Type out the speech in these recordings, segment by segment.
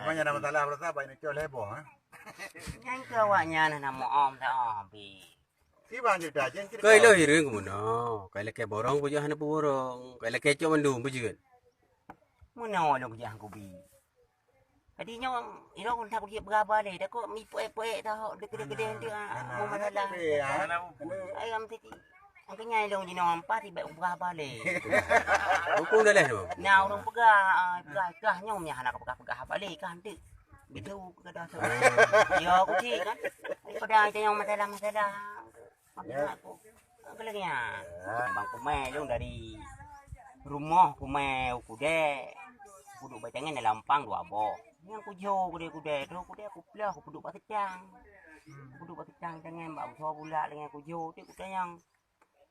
Banyak nama salah berasa banyak kau lebo, ha? Yang kawaknya nama om dah bi. Si banyak dah, jangan kira. Kau lo hiring kemuno. Kau lagi borong punya hana borong. Kau lagi cuma mandum punya. Mana lo kerja aku bi. Tadinya iro pun tak kerja berapa ni. Dah kok mi poe-poe dah gede-gede dia mau masalah. Ayam tadi. Angkanya lo di nama empat tiba berapa ni. Hukum dah lah tu. Nah orang pegah nyom ya anak pegah balik kan tu. Betul ke dah tu. Ya aku cik kan. Daripada kita yang masalah-masalah. Aku kelengnya. Bang kumai lu dari rumah kumai kuda. Duduk bacangan dalam lampang dua boh. Yang kujo kuda tu kuda aku pelah aku duduk batang. Duduk batang dengan bang so pula dengan kujo tu kuda yang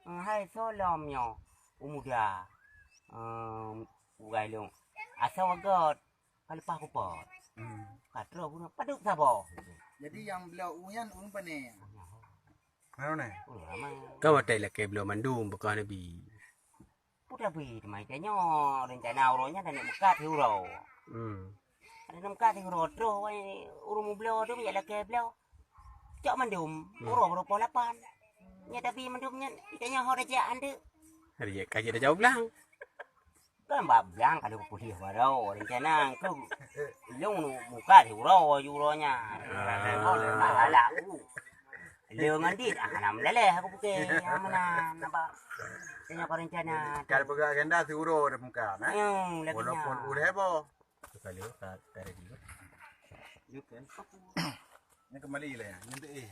hai solomnya umuda. Ugai lu. Asal wagat kalipah aku pot. Katro pun paduk sabo. Jadi yang beliau uyan pani. Mana ni? Kau ada lagi belum mandum bukan nabi. Udah bi macamnya rencana uronya dan muka hero. Ada muka hero terus urum beliau tu ya lagi beliau. Cak mandum uro berapa lapan. Ya tapi mandumnya kitanya hor aja ande. Hari kaji dah jauh belang. Kan bab bilang kalau putih baru rencana ke ilung muka hero uronya. Masalah Leo ngandit nam leleh aku pakai mana nampak tanya kau rencana Kalau pegang agenda suruh ada muka, nah. lagi Walaupun udah bo. Sekali tak ada juga. Ini kembali lah ya, nanti